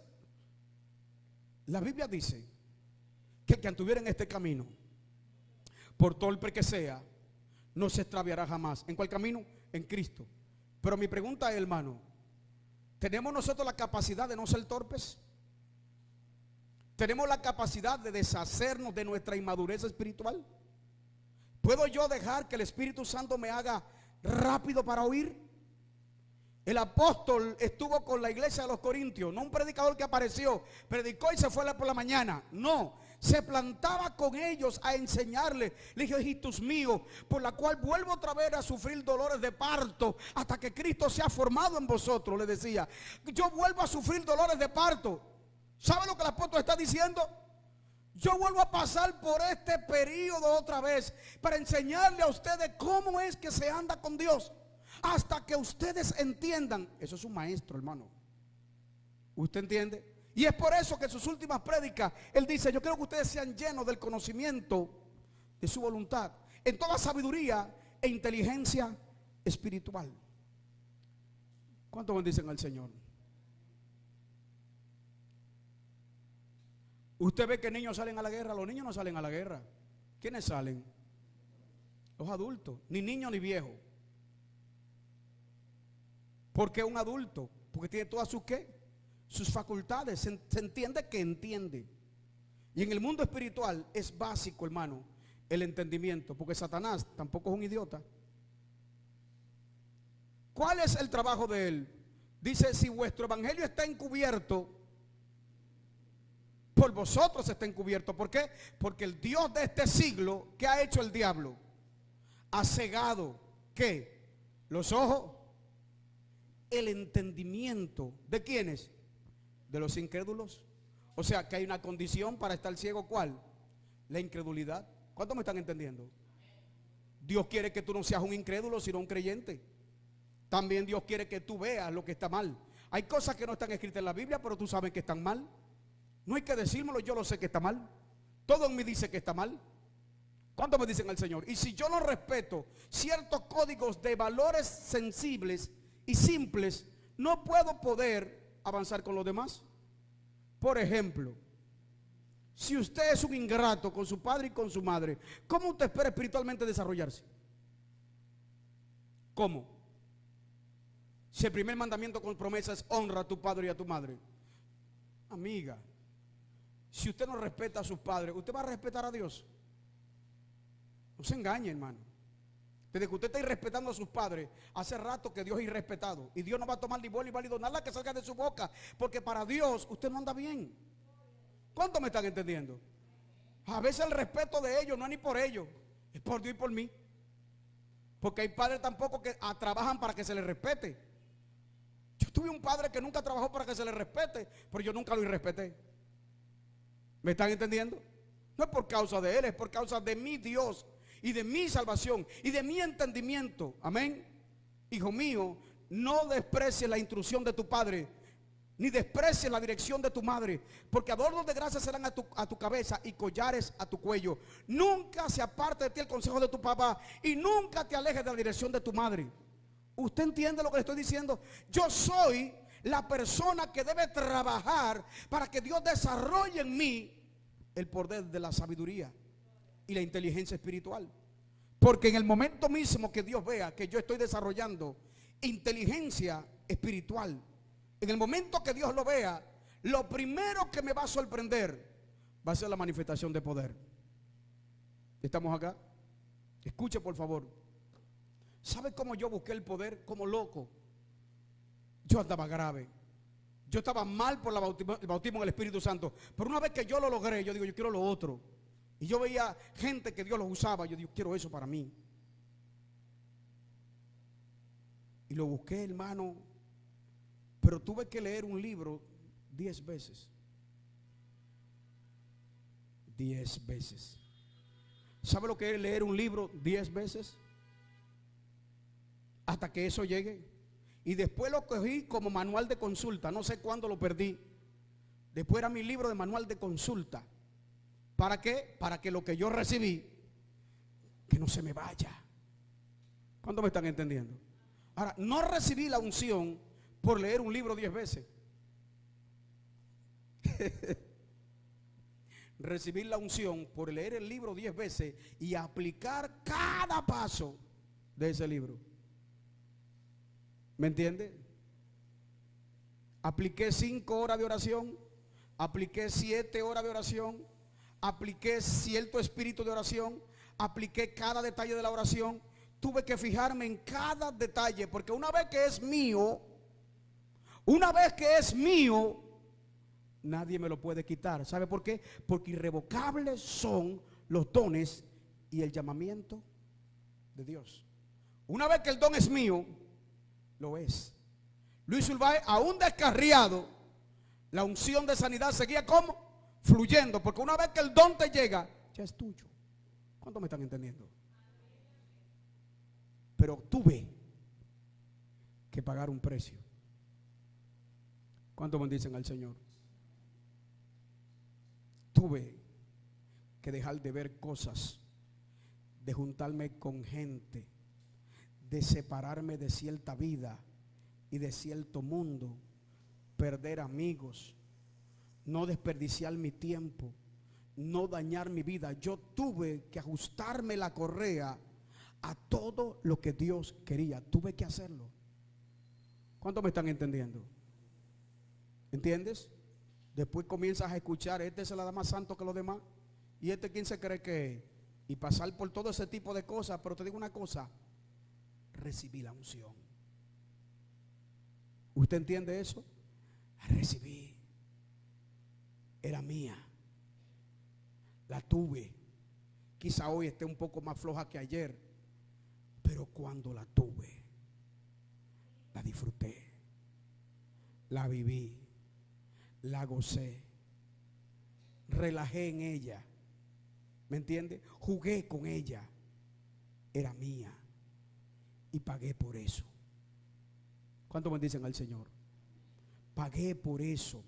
la Biblia dice que el que anduviera en este camino, por torpe que sea, no se extraviará jamás. ¿En cuál camino? En Cristo. Pero mi pregunta es, hermano, ¿tenemos nosotros la capacidad de no ser torpes? ¿Tenemos la capacidad de deshacernos de nuestra inmadurez espiritual? ¿Puedo yo dejar que el Espíritu Santo me haga rápido para oír? El apóstol estuvo con la iglesia de los Corintios, no un predicador que apareció, predicó y se fue por la mañana. No, se plantaba con ellos a enseñarles. Le dije: hijitos míos, por la cual vuelvo otra vez a sufrir dolores de parto hasta que Cristo sea formado en vosotros. Le decía: yo vuelvo a sufrir dolores de parto. ¿Sabe lo que el apóstol está diciendo? Yo vuelvo a pasar por este periodo otra vez para enseñarle a ustedes cómo es que se anda con Dios, hasta que ustedes entiendan. Eso es un maestro, hermano. ¿Usted entiende? Y es por eso que en sus últimas prédicas él dice: yo quiero que ustedes sean llenos del conocimiento de su voluntad, en toda sabiduría e inteligencia espiritual. ¿Cuánto bendicen al Señor? Usted ve que niños salen a la guerra. Los niños no salen a la guerra. ¿Quiénes salen? Los adultos. Ni niños ni viejos. ¿Por qué un adulto? Porque tiene todas sus ¿qué? Sus facultades. Se entiende que entiende. Y en el mundo espiritual es básico, hermano, el entendimiento. Porque Satanás tampoco es un idiota. ¿Cuál es el trabajo de él? Dice: si vuestro evangelio está encubierto, por vosotros está encubierto. ¿Por qué? Porque el Dios de este siglo, ¿qué ha hecho el diablo? Ha cegado, ¿qué? Los ojos, el entendimiento. ¿De quiénes? De los incrédulos. O sea que hay una condición para estar ciego. ¿Cuál? La incredulidad. ¿Cuántos me están entendiendo? Dios quiere que tú no seas un incrédulo, sino un creyente. También Dios quiere que tú veas lo que está mal. Hay cosas que no están escritas en la Biblia, pero tú sabes que están mal. No hay que decírmelo, yo lo sé que está mal. Todo en mí dice que está mal. ¿Cuánto me dicen al Señor? Y si yo no respeto ciertos códigos de valores sensibles y simples, no puedo poder avanzar con los demás. Por ejemplo, si usted es un ingrato con su padre y con su madre, ¿cómo usted espera espiritualmente desarrollarse? ¿Cómo? Si el primer mandamiento con promesa es: honra a tu padre y a tu madre. Amiga, si usted no respeta a sus padres, ¿usted va a respetar a Dios? No se engañe, hermano. Desde que usted está irrespetando a sus padres, hace rato que Dios es irrespetado. Y Dios no va a tomar ni bueno ni válido nada que salga de su boca, porque para Dios usted no anda bien. ¿Cuánto me están entendiendo? A veces el respeto de ellos no es ni por ellos, es por Dios y por mí. Porque hay padres tampoco que trabajan para que se les respete. Yo tuve un padre que nunca trabajó para que se le respete, pero yo nunca lo irrespeté. ¿Me están entendiendo? No es por causa de él, es por causa de mi Dios y de mi salvación y de mi entendimiento. Amén. Hijo mío, no desprecies la instrucción de tu padre, ni desprecies la dirección de tu madre, porque adornos de gracia serán a tu cabeza y collares a tu cuello. Nunca se aparte de ti el consejo de tu papá y nunca te alejes de la dirección de tu madre. ¿Usted entiende lo que le estoy diciendo? Yo soy la persona que debe trabajar para que Dios desarrolle en mí el poder de la sabiduría y la inteligencia espiritual. Porque en el momento mismo que Dios vea que yo estoy desarrollando inteligencia espiritual, en el momento que Dios lo vea, lo primero que me va a sorprender va a ser la manifestación de poder. ¿Estamos acá? Escuche por favor. ¿Sabe cómo yo busqué el poder? Como loco. Yo andaba grave. Yo estaba mal por el bautismo en el Espíritu Santo. Pero una vez que yo lo logré, yo digo, yo quiero lo otro. Y yo veía gente que Dios los usaba. Yo digo, quiero eso para mí. Y lo busqué, hermano. Pero tuve que leer un libro 10 veces. 10 veces. ¿Sabe lo que es leer un libro 10 veces? Hasta que eso llegue. Y después lo cogí como manual de consulta. No sé cuándo lo perdí. Después era mi libro de manual de consulta. ¿Para qué? Para que lo que yo recibí, que no se me vaya. ¿Cuántos me están entendiendo? Ahora, no recibí la unción por leer un libro 10 veces. Recibir la unción por leer el libro 10 veces y aplicar cada paso de ese libro. ¿Me entiende? Apliqué 5 horas de oración, apliqué 7 horas de oración, apliqué cierto espíritu de oración, apliqué cada detalle de la oración. Tuve que fijarme en cada detalle, porque una vez que es mío, nadie me lo puede quitar. ¿Sabe por qué? Porque irrevocables son los dones y el llamamiento de Dios. Una vez que el don es mío, lo es. Luis Urbay, aún descarriado, la unción de sanidad seguía como fluyendo, porque una vez que el don te llega, ya es tuyo. ¿Cuántos me están entendiendo? Pero tuve que pagar un precio. ¿Cuántos bendicen al Señor? Tuve que dejar de ver cosas, de juntarme con gente, de separarme de cierta vida y de cierto mundo, perder amigos, no desperdiciar mi tiempo, no dañar mi vida. Yo tuve que ajustarme la correa a todo lo que Dios quería. Tuve que hacerlo. ¿Cuántos me están entendiendo? ¿Entiendes? Después comienzas a escuchar, este se la da más santo que los demás, y este quién se cree que es, y pasar por todo ese tipo de cosas. Pero te digo una cosa, recibí la unción. ¿Usted entiende eso? Recibí, era mía, la tuve. Quizá hoy esté un poco más floja que ayer, pero cuando la tuve, la disfruté, la viví, la gocé, relajé en ella. ¿Me entiende? Jugué con ella, era mía y pagué por eso. ¿Cuánto me dicen al Señor? Pagué por eso.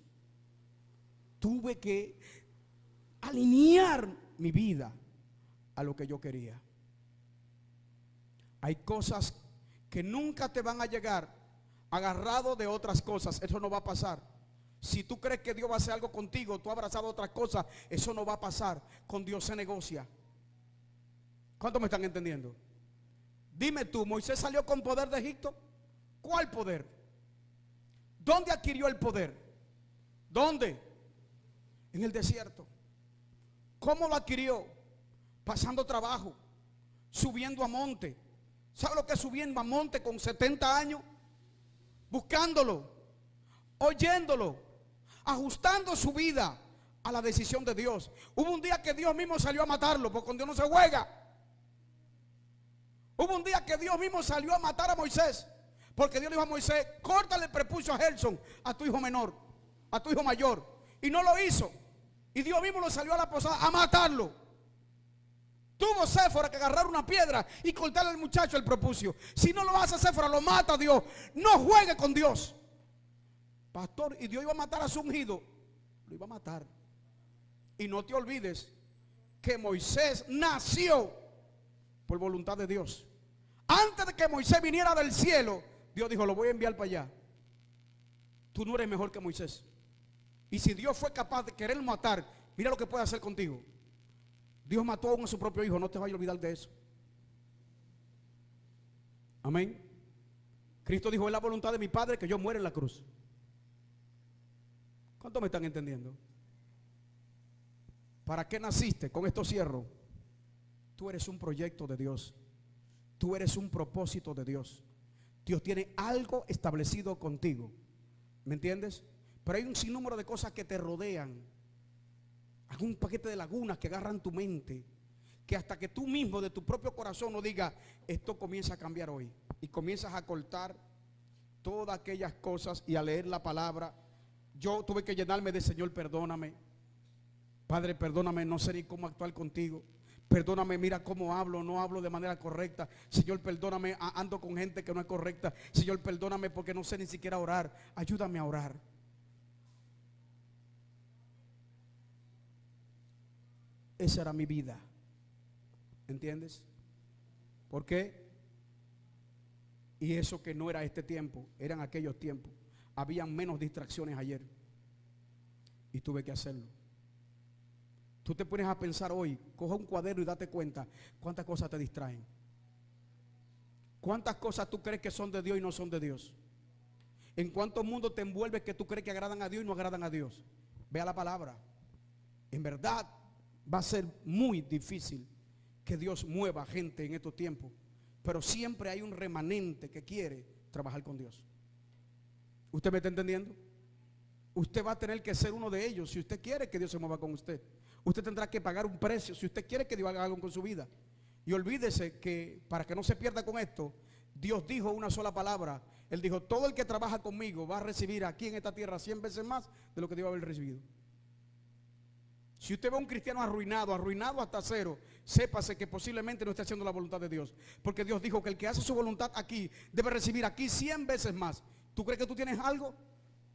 Tuve que alinear mi vida a lo que yo quería. Hay cosas que nunca te van a llegar agarrado de otras cosas. Eso no va a pasar. Si tú crees que Dios va a hacer algo contigo, tú has abrazado otras cosas, eso no va a pasar. Con Dios se negocia. ¿Cuántos me están entendiendo? Dime tú, ¿Moisés salió con poder de Egipto? ¿Cuál poder? ¿Dónde adquirió el poder? ¿Dónde? En el desierto. ¿Cómo lo adquirió? Pasando trabajo, subiendo a monte. ¿Sabe lo que es subiendo a monte con 70 años? Buscándolo, oyéndolo, ajustando su vida a la decisión de Dios. Hubo un día que Dios mismo salió a matarlo, porque con Dios no se juega. Hubo un día que Dios mismo salió a matar a Moisés, porque Dios le dijo a Moisés, córtale el prepucio a Gerson, a tu hijo menor, a tu hijo mayor. Y no lo hizo. Y Dios mismo lo salió a la posada a matarlo. Tuvo Séfora que agarrar una piedra y cortarle al muchacho el prepucio. Si no lo hace Séfora, lo mata Dios. No juegue con Dios. Pastor, y Dios iba a matar a su ungido. Lo iba a matar. Y no te olvides que Moisés nació por voluntad de Dios. Antes de que Moisés viniera del cielo, Dios dijo, lo voy a enviar para allá. Tú no eres mejor que Moisés. Y si Dios fue capaz de querer matar, mira lo que puede hacer contigo. Dios mató aún a su propio hijo, no te vayas a olvidar de eso. Amén. Cristo dijo: es la voluntad de mi Padre que yo muera en la cruz. ¿Cuántos me están entendiendo? ¿Para qué naciste? Con esto cierro. Tú eres un proyecto de Dios. Tú eres un propósito de Dios. Dios tiene algo establecido contigo. ¿Me entiendes? Pero hay un sinnúmero de cosas que te rodean. Algún paquete de lagunas que agarran tu mente, que hasta que tú mismo de tu propio corazón no digas: esto comienza a cambiar hoy. Y comienzas a cortar todas aquellas cosas y a leer la palabra. Yo tuve que llenarme de: Señor, perdóname. Padre, perdóname, no sé ni cómo actuar contigo. Perdóname, mira cómo hablo, no hablo de manera correcta. Señor, perdóname, ando con gente que no es correcta. Señor, perdóname porque no sé ni siquiera orar. Ayúdame a orar. Esa era mi vida. ¿Entiendes? ¿Por qué? Y eso que no era este tiempo, eran aquellos tiempos. Habían menos distracciones ayer. Y tuve que hacerlo. Tú te pones a pensar hoy, coja un cuaderno y date cuenta cuántas cosas te distraen. Cuántas cosas tú crees que son de Dios y no son de Dios. En cuánto mundo te envuelves que tú crees que agradan a Dios y no agradan a Dios. Vea la palabra. En verdad va a ser muy difícil que Dios mueva gente en estos tiempos. Pero siempre hay un remanente que quiere trabajar con Dios. ¿Usted me está entendiendo? Usted va a tener que ser uno de ellos si usted quiere que Dios se mueva con usted. Usted tendrá que pagar un precio si usted quiere que Dios haga algo con su vida. Y olvídese que, para que no se pierda con esto, Dios dijo una sola palabra. Él dijo: todo el que trabaja conmigo va a recibir aquí en esta tierra 100 veces más de lo que Dios va a haber recibido. Si usted ve a un cristiano arruinado hasta cero, sépase que posiblemente no esté haciendo la voluntad de Dios. Porque Dios dijo que el que hace su voluntad aquí debe recibir aquí 100 veces más. ¿Tú crees que tú tienes algo?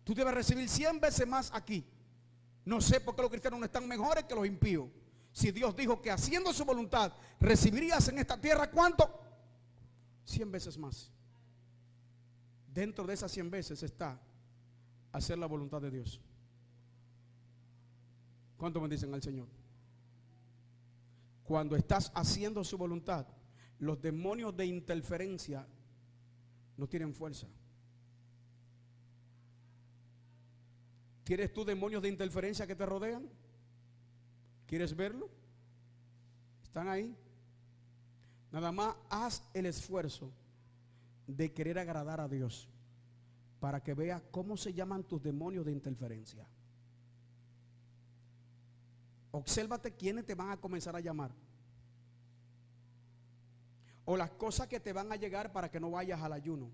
Tú debes recibir 100 veces más aquí. No sé por qué los cristianos no están mejores que los impíos. Si Dios dijo que haciendo su voluntad recibirías en esta tierra, ¿cuánto? 100 veces más. Dentro de esas 100 veces está hacer la voluntad de Dios. ¿Cuánto me dicen al Señor? Cuando estás haciendo su voluntad, los demonios de interferencia no tienen fuerza. ¿Tienes tú demonios de interferencia que te rodean? ¿Quieres verlo? Están ahí. Nada más haz el esfuerzo de querer agradar a Dios para que vea cómo se llaman tus demonios de interferencia. Obsérvate quiénes te van a comenzar a llamar, o las cosas que te van a llegar para que no vayas al ayuno,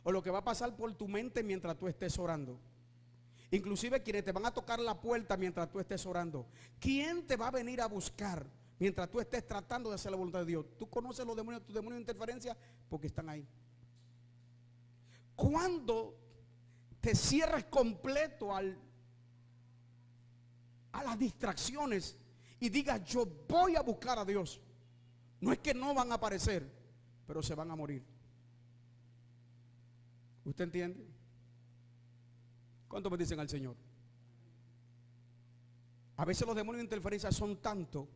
o lo que va a pasar por tu mente mientras tú estés orando. Inclusive quienes te van a tocar la puerta mientras tú estés orando. ¿Quién te va a venir a buscar mientras tú estés tratando de hacer la voluntad de Dios? Tú conoces los demonios, tus demonios de interferencia, porque están ahí. Cuando te cierres completo a las distracciones y digas: yo voy a buscar a Dios, no es que no van a aparecer, pero se van a morir. ¿Usted entiende? ¿Cuánto me dicen al Señor? A veces los demonios de interferencia son tantos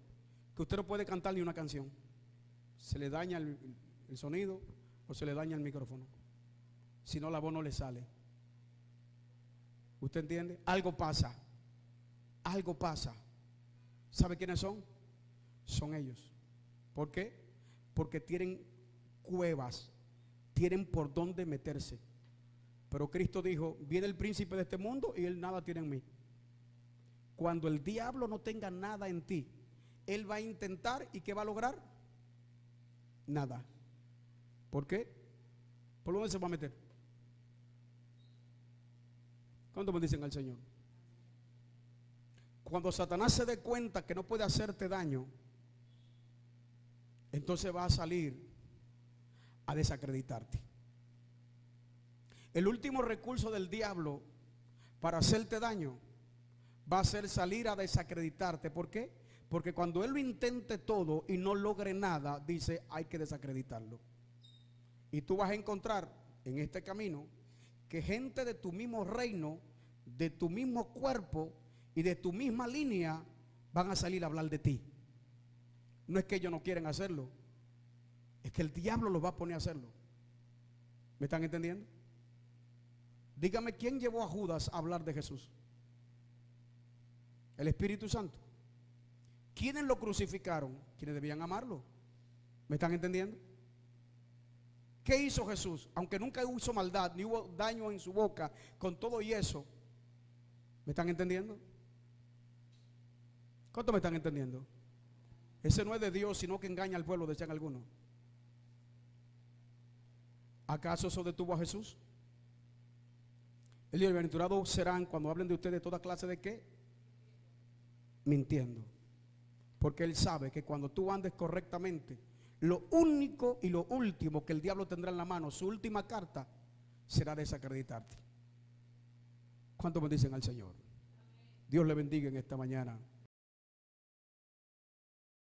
que usted no puede cantar ni una canción. Se le daña el sonido o se le daña el micrófono. Si no, la voz no le sale. ¿Usted entiende? Algo pasa. Algo pasa. ¿Sabe quiénes son? Son ellos. ¿Por qué? Porque tienen cuevas, tienen por dónde meterse. Pero Cristo dijo: viene el príncipe de este mundo y él nada tiene en mí. Cuando el diablo no tenga nada en ti, él va a intentar, ¿y qué va a lograr? Nada. ¿Por qué? ¿Por dónde se va a meter? ¿Cuánto me dicen al Señor? Cuando Satanás se dé cuenta que no puede hacerte daño, entonces va a salir a desacreditarte. El último recurso del diablo para hacerte daño va a ser salir a desacreditarte. ¿Por qué? Porque cuando él lo intente todo y no logre nada, dice: hay que desacreditarlo. Y tú vas a encontrar en este camino que gente de tu mismo reino, de tu mismo cuerpo y de tu misma línea van a salir a hablar de ti. No es que ellos no quieren hacerlo, es que el diablo los va a poner a hacerlo. ¿Me están entendiendo? Dígame, ¿quién llevó a Judas a hablar de Jesús? El Espíritu Santo. ¿Quiénes lo crucificaron? Quienes debían amarlo. ¿Me están entendiendo? ¿Qué hizo Jesús? Aunque nunca hizo maldad, ni hubo daño en su boca, con todo y eso. ¿Me están entendiendo? ¿Cuánto me están entendiendo? Ese no es de Dios, sino que engaña al pueblo, decían algunos. ¿Acaso eso detuvo a Jesús? Él dijo: bienaventurados serán cuando hablen de ustedes toda clase de qué. Mintiendo. Porque Él sabe que cuando tú andes correctamente, lo único y lo último que el diablo tendrá en la mano, su última carta, será desacreditarte. ¿Cuánto me dicen al Señor? Dios le bendiga en esta mañana.